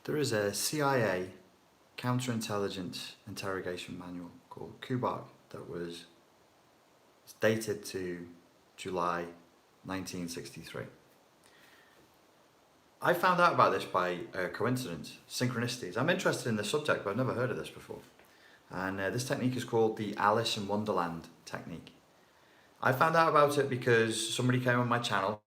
There is a CIA counterintelligence interrogation manual called Kubak that was dated to July 1963. I found out about this by coincidence, synchronicities. I'm interested in this subject, but I've never heard of this before. And this technique is called the Alice in Wonderland technique. I found out about it because somebody came on my channel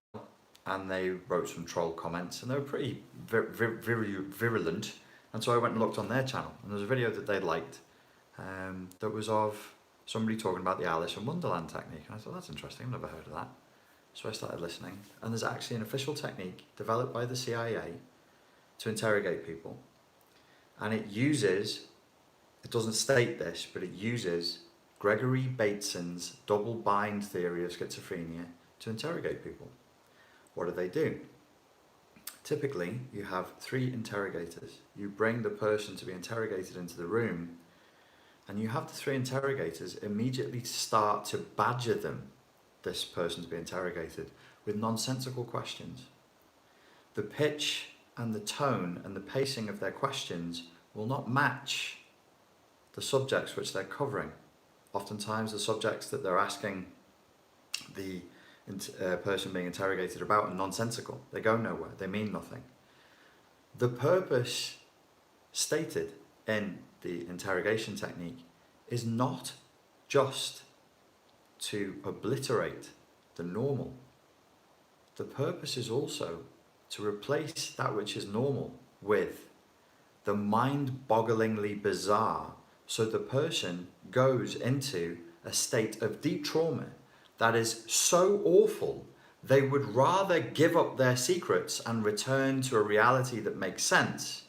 and they wrote some troll comments and they were pretty virulent. And so I went and looked on their channel and there was a video that they liked that was of somebody talking about the Alice in Wonderland technique. And I thought, that's interesting, I've never heard of that. So I started listening, and there's actually an official technique developed by the CIA to interrogate people. And it doesn't state this, but it uses Gregory Bateson's double bind theory of schizophrenia to interrogate people. What do they do? Typically, you have 3 interrogators. You bring the person to be interrogated into the room, and you have the 3 interrogators immediately start to badger this person to be interrogated with nonsensical questions. The pitch and the tone and the pacing of their questions will not match the subjects which they're covering. Oftentimes the subjects that they're asking the person being interrogated about are nonsensical. They go nowhere, they mean nothing. The purpose stated in the interrogation technique is not just to obliterate the normal. The purpose is also to replace that which is normal with the mind-bogglingly bizarre, so the person goes into a state of deep trauma that is so awful they would rather give up their secrets and return to a reality that makes sense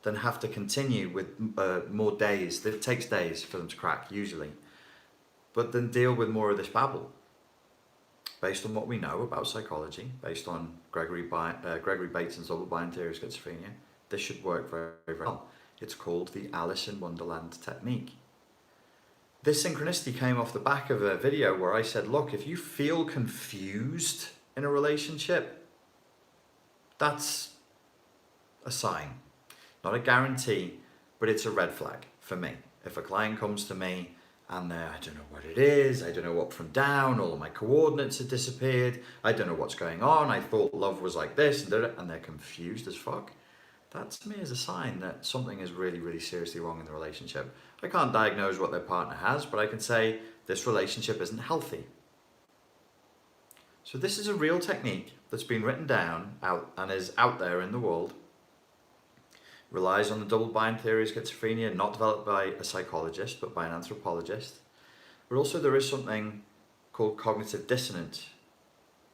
than have to continue with more days. It takes days for them to crack, usually. But then deal with more of this babble. Based on what we know about psychology, based on Gregory Bateson's double bind theory of schizophrenia, this should work very, very well. It's called the Alice in Wonderland technique. This synchronicity came off the back of a video where I said, look, if you feel confused in a relationship, that's a sign. Not a guarantee, but it's a red flag for me. If a client comes to me and I don't know what it is, I don't know up from down, all of my coordinates have disappeared, I don't know what's going on, I thought love was like this, and they're confused as fuck, that to me is a sign that something is really, really seriously wrong in the relationship. I can't diagnose what their partner has, but I can say this relationship isn't healthy. So this is a real technique that's been written down and is out there in the world. Relies on the double bind theory of schizophrenia, not developed by a psychologist, but by an anthropologist. But also there is something called cognitive dissonance.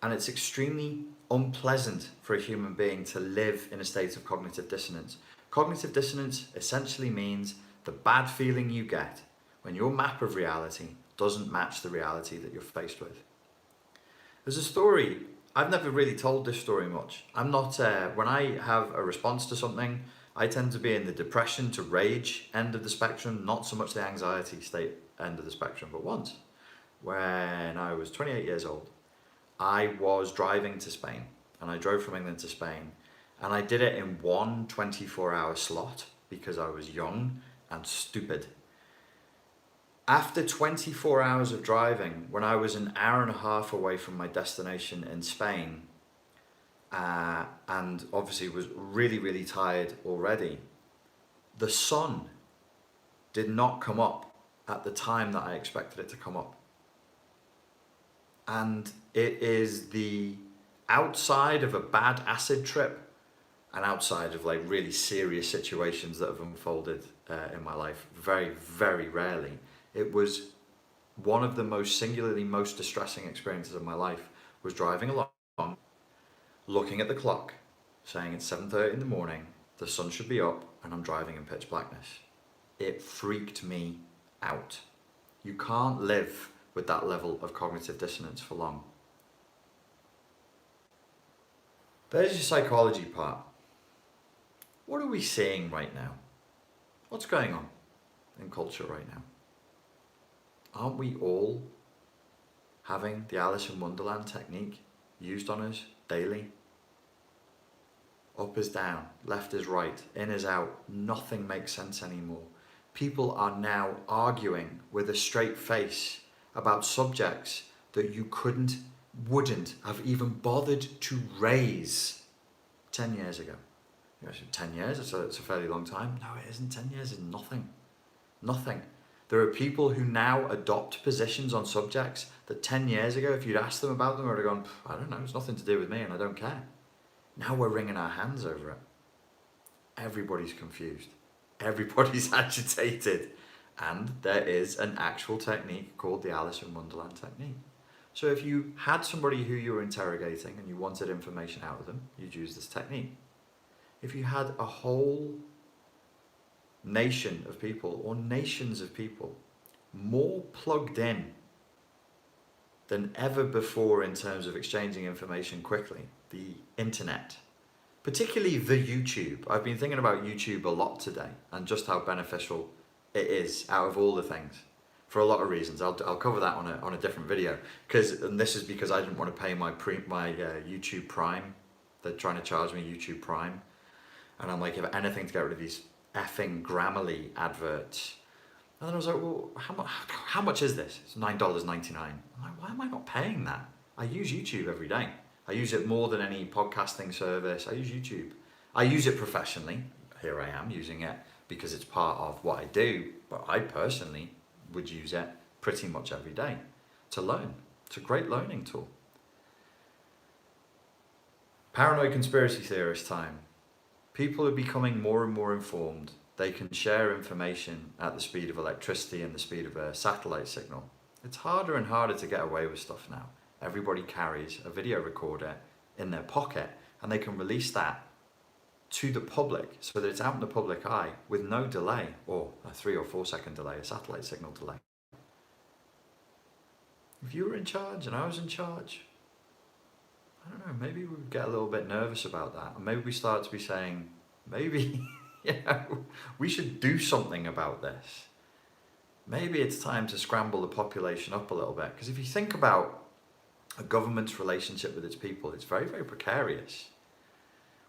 And it's extremely unpleasant for a human being to live in a state of cognitive dissonance. Cognitive dissonance essentially means the bad feeling you get when your map of reality doesn't match the reality that you're faced with. There's a story, I've never really told this story much. I'm not, when I have a response to something, I tend to be in the depression to rage end of the spectrum, not so much the anxiety state end of the spectrum. But once, when I was 28 years old, I was driving to Spain, and I drove from England to Spain, and I did it in one 24-hour slot because I was young and stupid. After 24 hours of driving, when I was an hour and a half away from my destination in Spain, and obviously was really, really tired already, the sun did not come up at the time that I expected it to come up. And it is the outside of a bad acid trip and outside of like really serious situations that have unfolded in my life, very, very rarely. It was one of the most singularly most distressing experiences of my life was driving along, looking at the clock, saying it's 7:30 in the morning, the sun should be up, and I'm driving in pitch blackness. It freaked me out. You can't live with that level of cognitive dissonance for long. There's your psychology part. What are we seeing right now? What's going on in culture right now? Aren't we all having the Alice in Wonderland technique used on us daily? Up is down, left is right, in is out. Nothing makes sense anymore. People are now arguing with a straight face about subjects that you wouldn't have even bothered to raise 10 years ago. You know, 10 years, it's a fairly long time. No, it isn't. 10 years is nothing. Nothing. There are people who now adopt positions on subjects that 10 years ago, if you'd asked them about them, would have gone, I don't know, it's nothing to do with me and I don't care. Now we're wringing our hands over it. Everybody's confused. Everybody's agitated. And there is an actual technique called the Alice in Wonderland technique. So if you had somebody who you were interrogating and you wanted information out of them, you'd use this technique. If you had a whole nation of people or nations of people more plugged in than ever before in terms of exchanging information quickly, the internet, particularly the YouTube. I've been thinking about YouTube a lot today and just how beneficial it is out of all the things for a lot of reasons. I'll cover that on a different video, and this is because I didn't want to pay my YouTube Prime. They're trying to charge me YouTube Prime, and I'm like, if anything to get rid of these effing Grammarly adverts. And then I was like, well, how much is this? It's $9.99. I'm like, why am I not paying that? I use YouTube every day. I use it more than any podcasting service. I use YouTube. I use it professionally. Here I am using it because it's part of what I do. But I personally would use it pretty much every day to learn. It's a great learning tool. Paranoid conspiracy theorist time. People are becoming more and more informed. They can share information at the speed of electricity and the speed of a satellite signal. It's harder and harder to get away with stuff now. Everybody carries a video recorder in their pocket and they can release that to the public so that it's out in the public eye with no delay, or a 3 or 4 second delay, a satellite signal delay. If you were in charge and I was in charge, I don't know, maybe we would get a little bit nervous about that. And maybe we start to be saying, maybe, we should do something about this. Maybe it's time to scramble the population up a little bit. Because if you think about a government's relationship with its people, it's very, very precarious.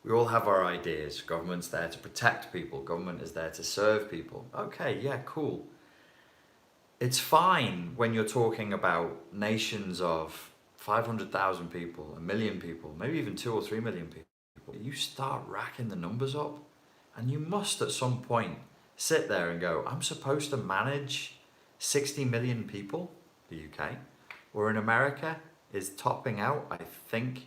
We all have our ideas. Government's there to protect people. Government is there to serve people. Okay, yeah, cool. It's fine when you're talking about nations of 500,000 people, 1 million people, maybe even 2 or 3 million people. You start racking the numbers up, and you must at some point sit there and go, I'm supposed to manage 60 million people, the UK, or in America is topping out, I think,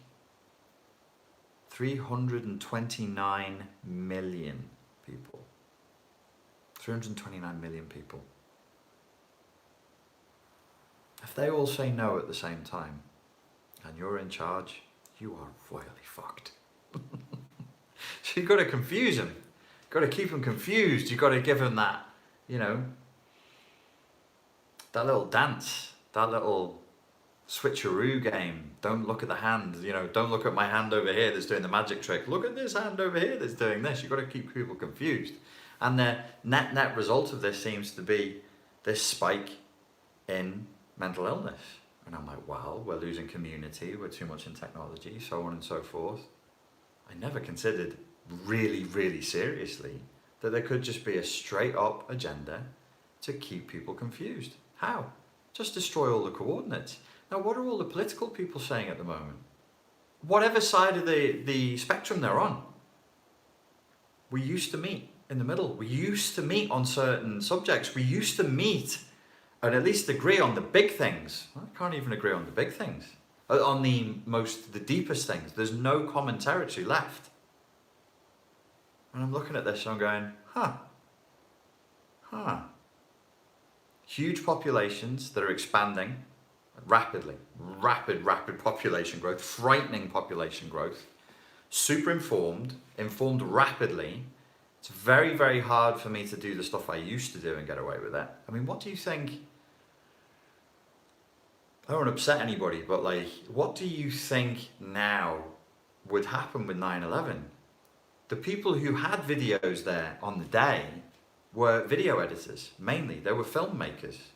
329 million people. 329 million people. If they all say no at the same time, and you're in charge, you are royally fucked. So you've got to confuse them. You've got to keep them confused. You've got to give them that, that little dance, that little switcheroo game. Don't look at the hand, don't look at my hand over here that's doing the magic trick. Look at this hand over here that's doing this. You've got to keep people confused. And the net result of this seems to be this spike in mental illness. And I'm like, well, we're losing community, we're too much in technology, so on and so forth. I never considered really, really seriously that there could just be a straight up agenda to keep people confused. How? Just destroy all the coordinates. Now, what are all the political people saying at the moment? Whatever side of the spectrum they're on. We used to meet in the middle. We used to meet on certain subjects. We used to meet and at least agree on the big things. I can't even agree on the big things. On the deepest things. There's no common territory left. And I'm looking at this and I'm going, Huge populations that are expanding rapidly. Rapid population growth, frightening population growth. Super informed rapidly. It's very, very hard for me to do the stuff I used to do and get away with it. I mean, what do you think? I don't want to upset anybody, but what do you think now would happen with 9/11? The people who had videos there on the day were video editors, mainly. They were filmmakers.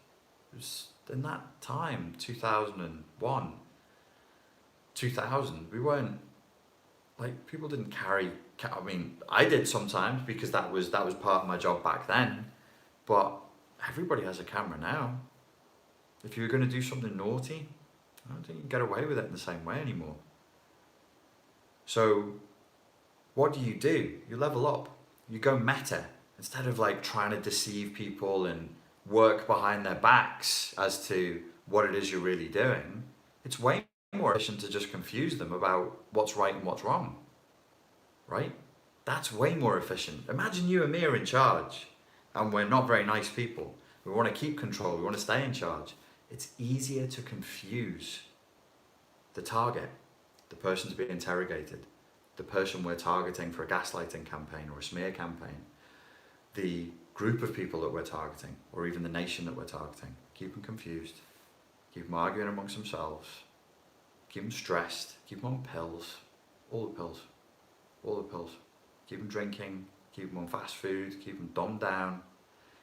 It was in that time, 2001, 2000, we weren't, people didn't carry I mean, I did sometimes because that was part of my job back then. But everybody has a camera now. If you're going to do something naughty, I don't think you can get away with it in the same way anymore. So what do? You level up. You go meta. Instead of like trying to deceive people and work behind their backs as to what it is you're really doing, it's way more efficient to just confuse them about what's right and what's wrong. Right? That's way more efficient. Imagine you and me are in charge and we're not very nice people. We want to keep control. We want to stay in charge. It's easier to confuse the target, the person to be interrogated, the person we're targeting for a gaslighting campaign or a smear campaign, the group of people that we're targeting, or even the nation that we're targeting. Keep them confused, keep them arguing amongst themselves, keep them stressed, keep them on pills, all the pills, all the pills. Keep them drinking, keep them on fast food, keep them dumbed down.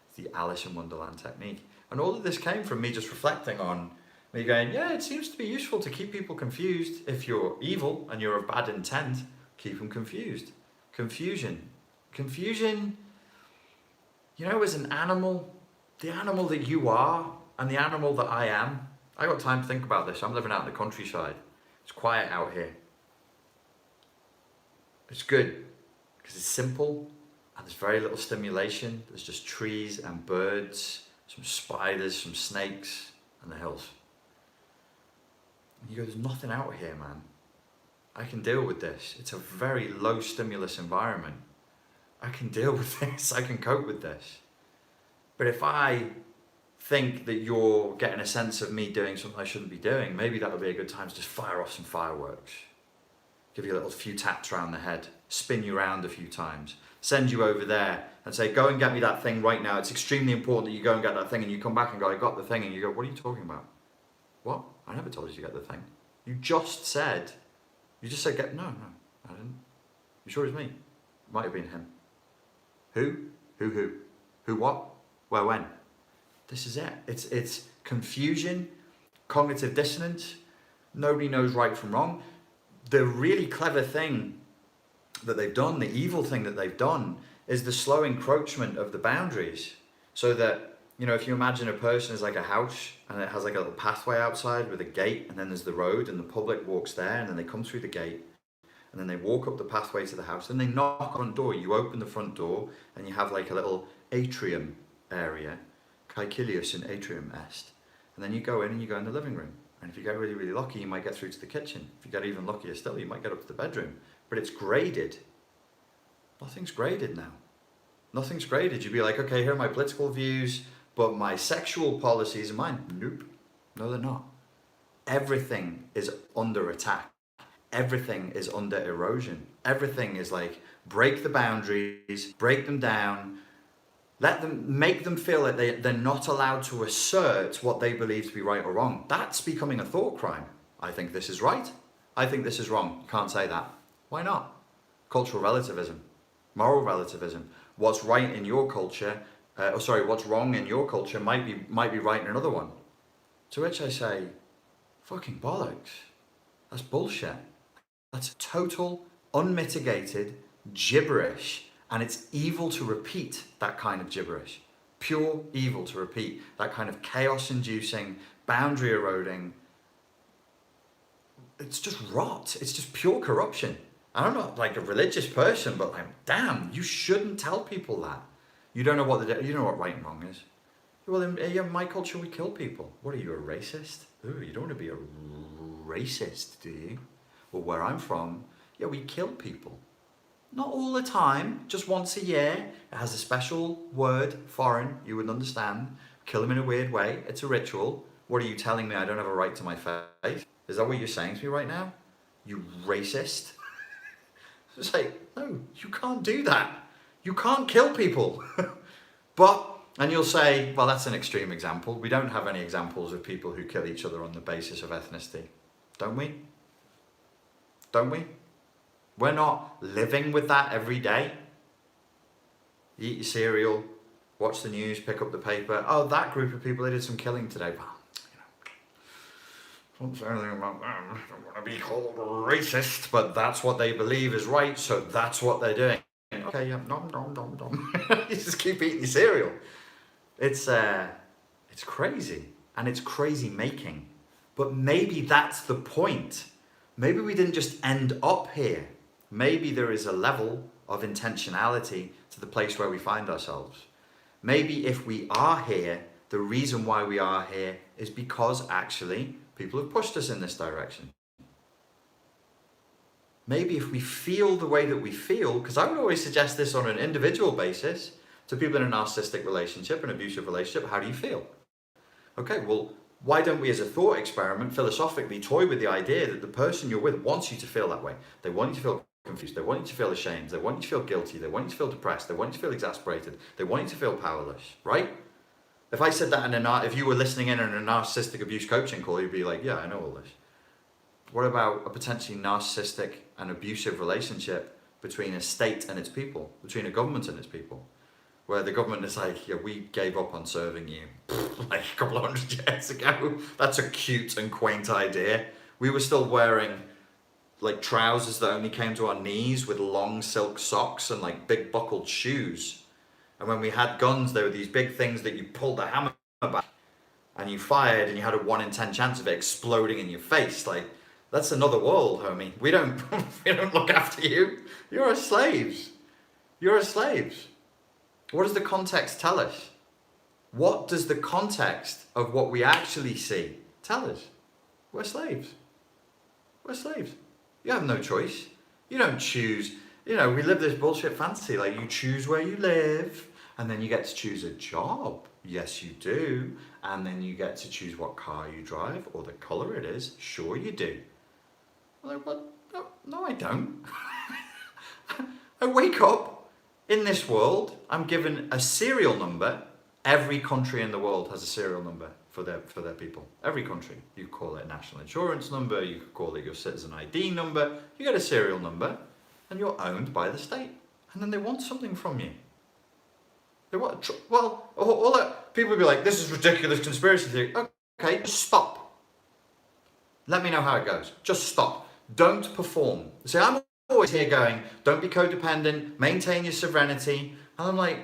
It's the Alice in Wonderland technique. And all of this came from me just reflecting on me going, yeah, it seems to be useful to keep people confused. If you're evil and you're of bad intent, keep them confused. Confusion. Confusion, you know, as an animal, the animal that you are and the animal that I am, I got time to think about this. I'm living out in the countryside. It's quiet out here. It's good because it's simple and there's very little stimulation. There's just trees and birds, some spiders, some snakes, and the hills. And you go, there's nothing out here, man. I can deal with this. It's a very low stimulus environment. I can deal with this. I can cope with this. But if I think that you're getting a sense of me doing something I shouldn't be doing, maybe that would be a good time to just fire off some fireworks. Give you a little few taps around the head, spin you around a few times, send you over there and say, go and get me that thing right now. It's extremely important that you go and get that thing, and you come back and go, I got the thing, and you go, what are you talking about? What? I never told you to get the thing. You just said, get, no, I didn't. You sure it's me? It might have been him. Who? Who? Who what? Where, when? This is it. It's confusion, cognitive dissonance. Nobody knows right from wrong. The really clever thing that they've done, the evil thing that they've done, is the slow encroachment of the boundaries. So that, you know, if you imagine a person is like a house and it has like a little pathway outside with a gate, and then there's the road and the public walks there, and then they come through the gate and then they walk up the pathway to the house and they knock on the door. You open the front door and you have like a little atrium area, caecilius in atrium est. And then you go in and you go in the living room. And if you get really, really lucky, you might get through to the kitchen. If you get even luckier still, you might get up to the bedroom. But it's graded. Nothing's graded now. Nothing's graded. You'd be like, okay, here are my political views, but my sexual policies are mine. Nope. No, they're not. Everything is under attack. Everything is under erosion. Everything is like, break the boundaries, break them down, make them feel that they're not allowed to assert what they believe to be right or wrong. That's becoming a thought crime. I think this is right. I think this is wrong. You can't say that. Why not? Cultural relativism, moral relativism. What's right in your culture, what's wrong in your culture might be right in another one. To which I say, fucking bollocks. That's bullshit. That's total, unmitigated gibberish. And it's evil to repeat that kind of gibberish. Pure evil to repeat that kind of chaos-inducing, boundary-eroding. It's just rot. It's just pure corruption. I'm not like a religious person, but like, damn, you shouldn't tell people that. You don't know you know what right and wrong is. Well, in my culture, we kill people. What are you, a racist? Ooh, you don't want to be a racist, do you? Well, where I'm from, yeah, we kill people. Not all the time, just once a year. It has a special word, foreign, you wouldn't understand. Kill them in a weird way. It's a ritual. What are you telling me? I don't have a right to my faith? Is that what you're saying to me right now? You racist? It's like, no, you can't do that. You can't kill people. And you'll say, well, that's an extreme example. We don't have any examples of people who kill each other on the basis of ethnicity. Don't we? Don't we? We're not living with that every day. You eat your cereal, watch the news, pick up the paper. Oh, that group of people, they did some killing today. Well, Don't say anything about them. I don't want to be called racist, but that's what they believe is right, so that's what they're doing. Okay, yeah, nom nom nom nom. You just keep eating your cereal. It's crazy, and it's crazy making. But maybe that's the point. Maybe we didn't just end up here. Maybe there is a level of intentionality to the place where we find ourselves. Maybe if we are here, the reason why we are here is because actually people have pushed us in this direction. Maybe if we feel the way that we feel, because I would always suggest this on an individual basis to people in a narcissistic relationship, an abusive relationship, how do you feel? Okay, well, why don't we as a thought experiment philosophically toy with the idea that the person you're with wants you to feel that way. They want you to feel confused, they want you to feel ashamed, they want you to feel guilty, they want you to feel depressed, they want you to feel exasperated, they want you to feel powerless, right? If I said that if you were listening in on a narcissistic abuse coaching call, you'd be like, yeah, I know all this. What about a potentially narcissistic and abusive relationship between a state and its people, between a government and its people? Where the government is like, yeah, we gave up on serving you like a couple of hundred years ago. That's a cute and quaint idea. We were still wearing like trousers that only came to our knees with long silk socks and like big buckled shoes. And when we had guns, there were these big things that you pulled the hammer back and you fired and you had a 1 in 10 chance of it exploding in your face. Like, that's another world, homie. We don't look after you. You're our slaves. You're our slaves. What does the context tell us? What does the context of what we actually see tell us? We're slaves. We're slaves. You have no choice. You don't choose. We live this bullshit fantasy. Like, you choose where you live, and then you get to choose a job. Yes, you do. And then you get to choose what car you drive or the colour it is. Sure, you do. I'm like, what? No, I don't. I wake up in this world. I'm given a serial number. Every country in the world has a serial number for their people. Every country. You could call it a national insurance number. You could call it your citizen ID number. You get a serial number, and you're owned by the state. And then they want something from you. They want all that. People would be like, "This is ridiculous conspiracy theory." Okay, just stop. Let me know how it goes. Just stop. Don't perform. See, I'm always here going, don't be codependent, maintain your serenity. And I'm like,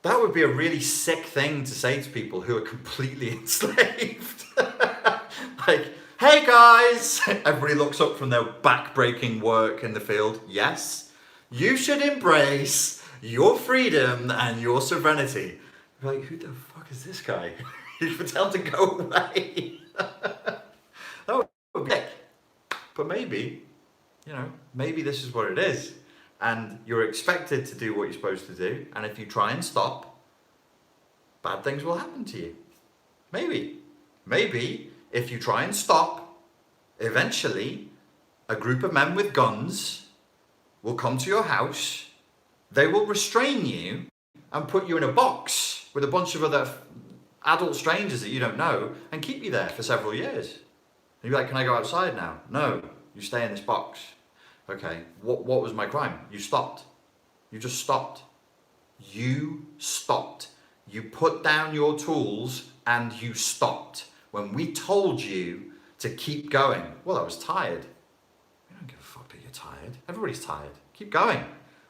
that would be a really sick thing to say to people who are completely enslaved. Like, hey guys! Everybody looks up from their back-breaking work in the field. Yes, you should embrace your freedom and your serenity. You're like, who the fuck is this guy? You should tell him to go away. That would be sick. But maybe, maybe this is what it is. And you're expected to do what you're supposed to do. And if you try and stop, bad things will happen to you. Maybe. Maybe if you try and stop, eventually a group of men with guns will come to your house. They will restrain you and put you in a box with a bunch of other adult strangers that you don't know and keep you there for several years. And you're like, can I go outside now? No, you stay in this box. Okay, what was my crime? You stopped. You just stopped. You stopped. You put down your tools and you stopped. When we told you to keep going, well, I was tired. We don't give a fuck that you're tired. Everybody's tired. Keep going.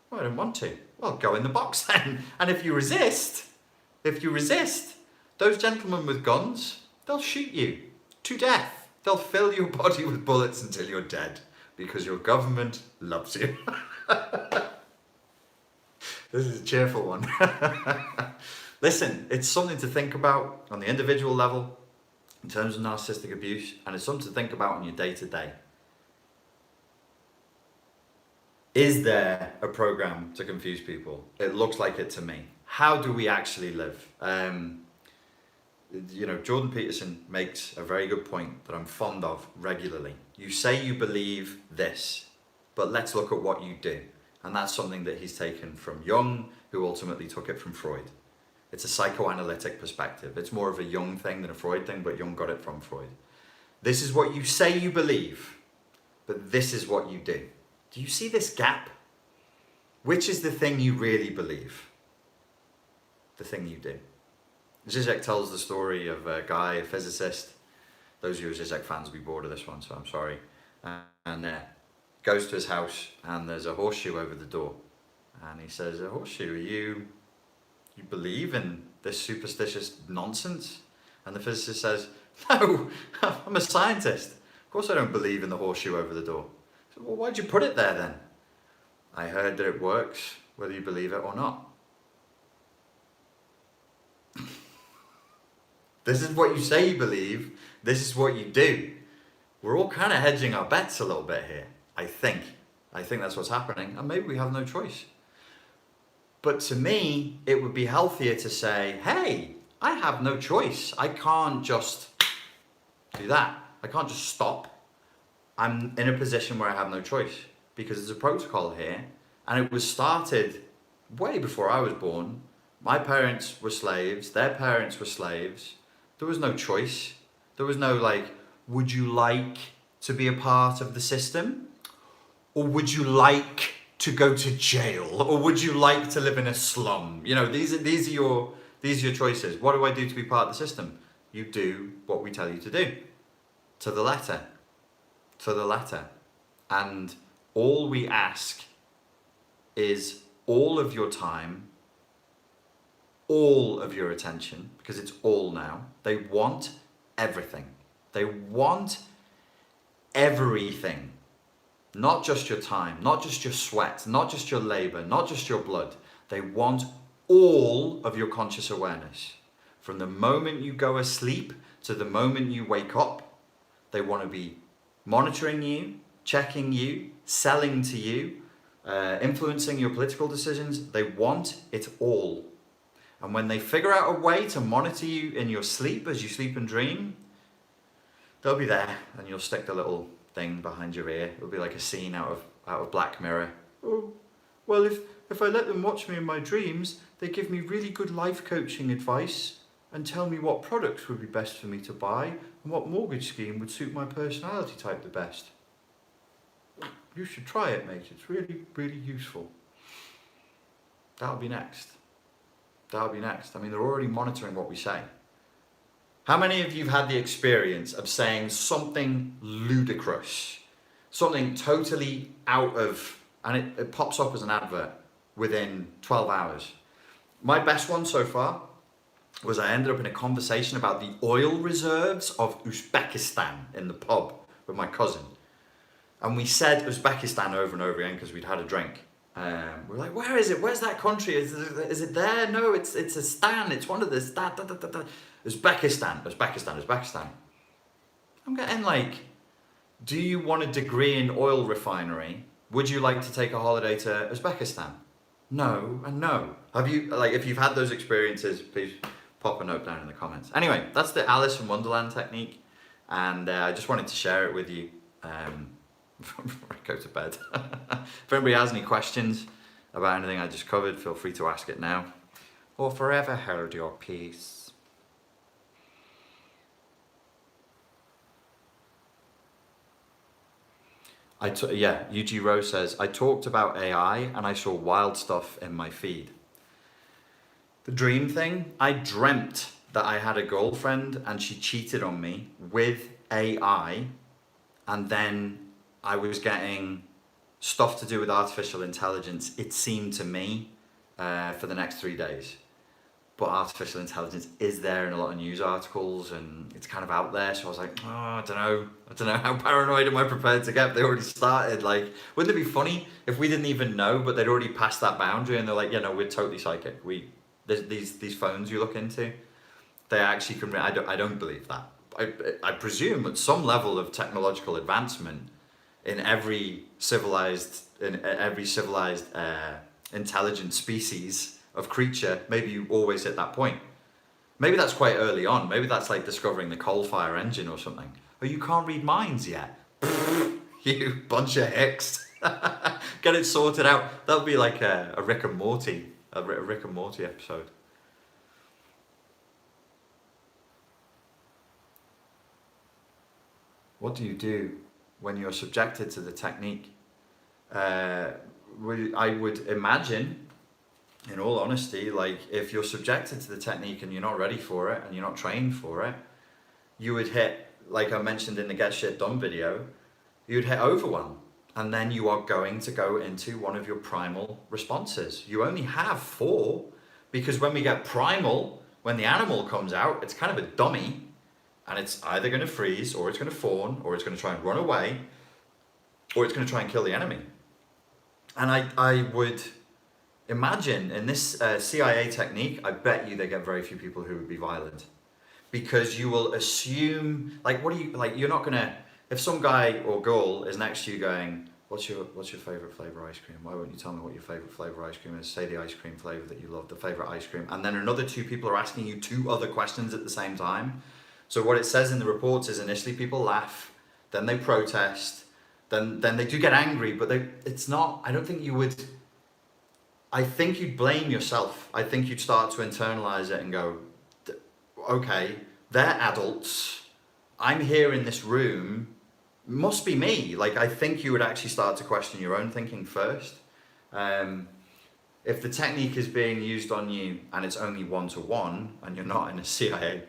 Well, I don't want to. Well, go in the box then. And if you resist, those gentlemen with guns, they'll shoot you to death. They'll fill your body with bullets until you're dead because your government loves you. This is a cheerful one. Listen, it's something to think about on the individual level in terms of narcissistic abuse, and it's something to think about on your day-to-day. Is there a program to confuse people? It looks like it to me. How do we actually live? Jordan Peterson makes a very good point that I'm fond of regularly. You say you believe this, but let's look at what you do. And that's something that he's taken from Jung, who ultimately took it from Freud. It's a psychoanalytic perspective. It's more of a Jung thing than a Freud thing, but Jung got it from Freud. This is what you say you believe, but this is what you do. Do you see this gap? Which is the thing you really believe? The thing you do. Zizek tells the story of a guy, a physicist, Those of you who are Zizek fans will be bored of this one, so I'm sorry. And goes to his house, and there's a horseshoe over the door. And he says, "A horseshoe, you believe in this superstitious nonsense?" And the physicist says, "No, I'm a scientist. Of course I don't believe in the horseshoe over the door." So, "Well, why'd you put it there then?" "I heard that it works, whether you believe it or not." This is what you say you believe. This is what you do. We're all kind of hedging our bets a little bit here, I think. I think that's what's happening, and maybe we have no choice. But to me, it would be healthier to say, hey, I have no choice. I can't just do that. I can't just stop. I'm in a position where I have no choice because there's a protocol here, and it was started way before I was born. My parents were slaves. Their parents were slaves. There was no choice. There was no like, would you like to be a part of the system? Or would you like to go to jail? Or would you like to live in a slum? You know, these are your choices. What do I do to be part of the system? You do what we tell you to do. To the letter. To the letter. And all we ask is all of your time, all of your attention, because it's all now. They want everything. They want everything. Not just your time, not just your sweat, not just your labor, not just your blood. They want all of your conscious awareness. From the moment you go asleep to the moment you wake up, they want to be monitoring you, checking you, selling to you, influencing your political decisions. They want it all. And when they figure out a way to monitor you in your sleep as you sleep and dream, they'll be there, and you'll stick the little thing behind your ear. It'll be like a scene out of Black Mirror. "Oh, well, if I let them watch me in my dreams, they give me really good life coaching advice and tell me what products would be best for me to buy and what mortgage scheme would suit my personality type the best. You should try it, mate. It's really, really useful." That'll be next. That'll be next. I mean, they're already monitoring what we say. How many of you have had the experience of saying something ludicrous, something totally out of, and it pops up as an advert within 12 hours? My best one so far was I ended up in a conversation about the oil reserves of Uzbekistan in the pub with my cousin. And we said Uzbekistan over and over again because we'd had a drink. We're like, where is it? Where's that country? Is it there? No, it's a stan. It's one of the stan. Uzbekistan. I'm getting like, do you want a degree in oil refinery? Would you like to take a holiday to Uzbekistan? No and no. Have you, like, if you've had those experiences, please pop a note down in the comments. Anyway, that's the Alice in Wonderland technique, and I just wanted to share it with you. Before I go to bed. If anybody has any questions about anything I just covered, feel free to ask it now, or forever hold your peace. UG Rose says, I talked about AI and I saw wild stuff in my feed. The dream thing, I dreamt that I had a girlfriend and she cheated on me with AI, and then I was getting stuff to do with artificial intelligence, it seemed to me, for the next 3 days. But artificial intelligence is there in a lot of news articles, and it's kind of out there, so I was like, oh, I don't know, how paranoid am I prepared to get? They already started. Like, wouldn't it be funny if we didn't even know, but they'd already passed that boundary, and they're like, yeah, no, we're totally psychic. These phones you look into, they actually can, I don't believe that. I presume at some level of technological advancement, in every civilized intelligent species of creature, maybe you always hit that point. Maybe that's quite early on. Maybe that's like discovering the coal fire engine or something. Oh, you can't read minds yet? You bunch of hicks. Get it sorted out. That'll be like a Rick and Morty episode. What do you do when you're subjected to the technique? I would imagine, in all honesty, like if you're subjected to the technique and you're not ready for it and you're not trained for it, you would hit like I mentioned in the Get Shit Done video, you'd hit overwhelm. And then you are going to go into one of your primal responses. You only have 4, because when we get primal, when the animal comes out, it's kind of a dummy, and it's either going to freeze, or it's going to fawn, or it's going to try and run away, or it's going to try and kill the enemy. And I would imagine in this CIA technique, I bet you they get very few people who would be violent, because you will assume, like, you're not going to, if some guy or girl is next to you going, what's your favourite flavour ice cream? Why won't you tell me what your favourite flavour ice cream is? Say the ice cream flavour that you love, the favourite ice cream. And then another 2 people are asking you 2 other questions at the same time. So what it says in the reports is initially people laugh, then they protest, then they do get angry, but it's not, I don't think you would, I think you'd blame yourself. I think you'd start to internalise it and go, okay, they're adults, I'm here in this room, must be me. Like, I think you would actually start to question your own thinking first. If the technique is being used on you and it's only 1-to-1 and you're not in a CIA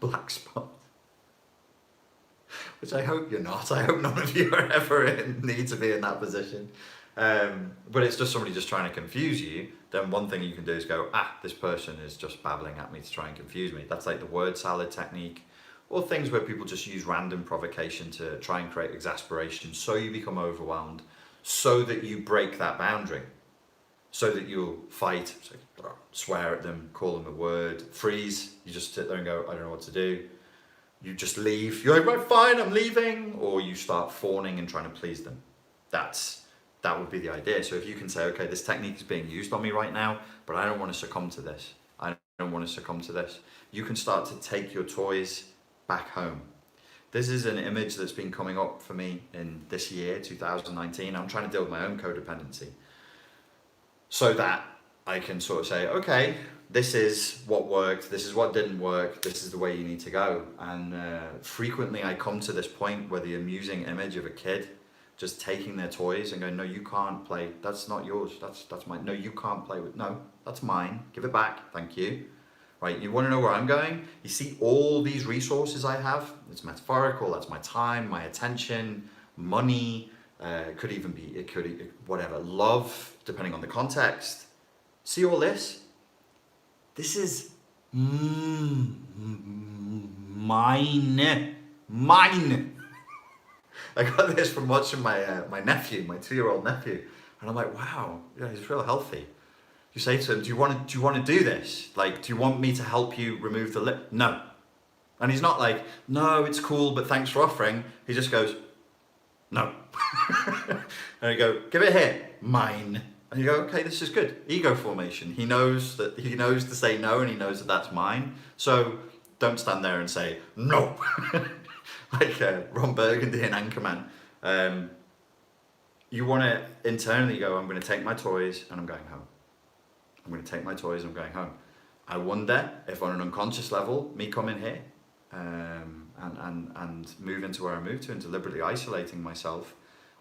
black spot, which I hope you're not. I hope none of you are ever need to be in that position. But it's just somebody just trying to confuse you, then one thing you can do is go, this person is just babbling at me to try and confuse me. That's like the word salad technique, or things where people just use random provocation to try and create exasperation, so you become overwhelmed, so that you break that boundary, so that you'll fight, swear at them, call them a word, freeze, you just sit there and go, I don't know what to do. You just leave, you're like, right, fine, I'm leaving, or you start fawning and trying to please them. That would be the idea. So if you can say, okay, this technique is being used on me right now, but I don't want to succumb to this. I don't want to succumb to this. You can start to take your toys back home. This is an image that's been coming up for me in this year, 2019. I'm trying to deal with my own codependency, so that I can sort of say, okay, this is what worked, this is what didn't work, this is the way you need to go. And frequently I come to this point where the amusing image of a kid just taking their toys and going, no, you can't play, that's not yours, that's mine. No, you can't play with, no, that's mine, give it back, thank you. Right, you want to know where I'm going? You see all these resources I have? It's metaphorical, that's my time, my attention, money, it could even be, whatever, love, depending on the context. See all this? This is mine. I got this from watching my nephew, my 2-year-old nephew, and I'm like, wow, yeah, he's real healthy. You say to him, do you want to do this? Like, do you want me to help you remove the lip? No. And he's not like, no, it's cool, but thanks for offering. He just goes, no. And you go, give it here, mine. And you go, okay, this is good. Ego formation. He knows to say no, and he knows that that's mine. So don't stand there and say, no. Like Ron Burgundy in Anchorman. You want to internally go, I'm going to take my toys and I'm going home. I'm going to take my toys and I'm going home. I wonder if on an unconscious level, me coming here and moving to where I moved to and deliberately isolating myself,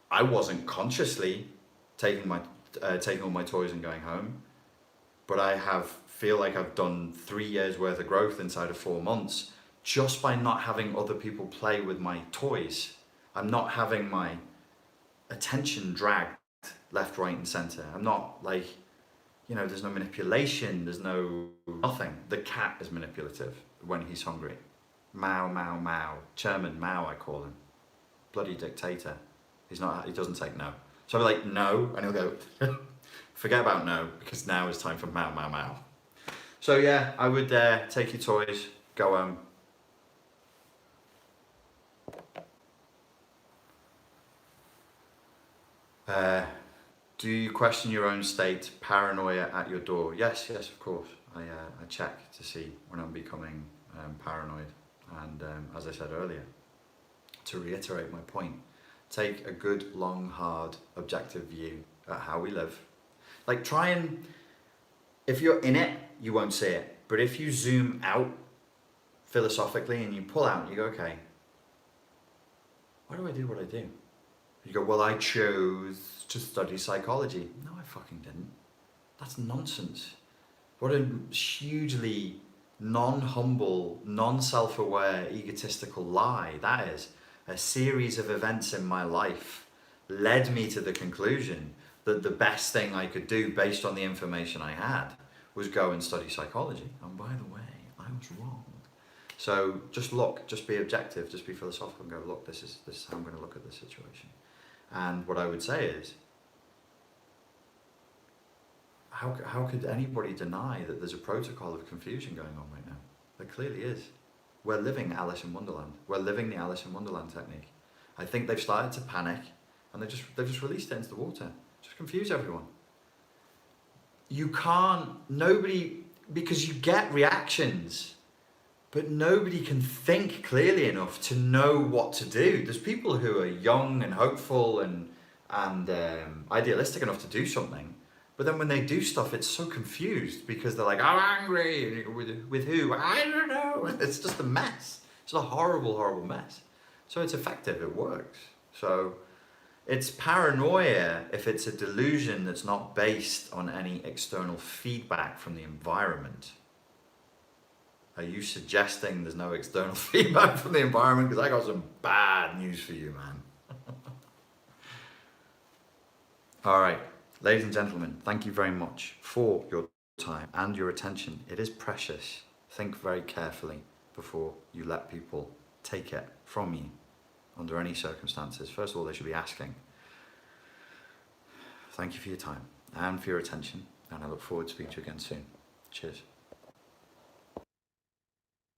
I wasn't consciously taking all my toys and going home, but I feel like I've done 3 years worth of growth inside of 4 months just by not having other people play with my toys. I'm not having my attention dragged left, right and center. I'm not like, there's no manipulation, there's nothing. The cat is manipulative when he's hungry. Mao, Mao, Mao. Chairman Mao, I call him. Bloody dictator. He doesn't take no. So I'll be like, no, and he'll go, forget about no, because now is time for Mao, Mao, Mao. So yeah, I would take your toys, go home. Do you question your own state, paranoia at your door? Yes, of course. I check to see when I'm becoming paranoid. And as I said earlier, to reiterate my point, take a good, long, hard, objective view at how we live. Like, if you're in it, you won't see it. But if you zoom out philosophically and you pull out and you go, okay, why do I do what I do? You go, well, I chose to study psychology. No, I fucking didn't. That's nonsense. What a hugely non-humble, non-self-aware, egotistical lie. That is, a series of events in my life led me to the conclusion that the best thing I could do based on the information I had was go and study psychology. And by the way, I was wrong. So just look, just be objective, just be philosophical and go, look, this is how I'm going to look at this situation. And what I would say is, how could anybody deny that there's a protocol of confusion going on right now? There clearly is. We're living Alice in Wonderland. We're living the Alice in Wonderland technique. I think they've started to panic and they've just released it into the water. Just confuse everyone. You can't, nobody, because you get reactions, but nobody can think clearly enough to know what to do. There's people who are young and hopeful and idealistic enough to do something, but then when they do stuff, it's so confused because they're like, I'm angry. With who? I don't know. It's just a mess. It's a horrible, horrible mess. So it's effective. It works. So it's paranoia if it's a delusion that's not based on any external feedback from the environment. Are you suggesting there's no external feedback from the environment? Because I got some bad news for you, man. All right. Ladies and gentlemen, thank you very much for your time and your attention. It is precious. Think very carefully before you let people take it from you under any circumstances. First of all, they should be asking. Thank you for your time and for your attention, and I look forward to speaking to you again soon. Cheers.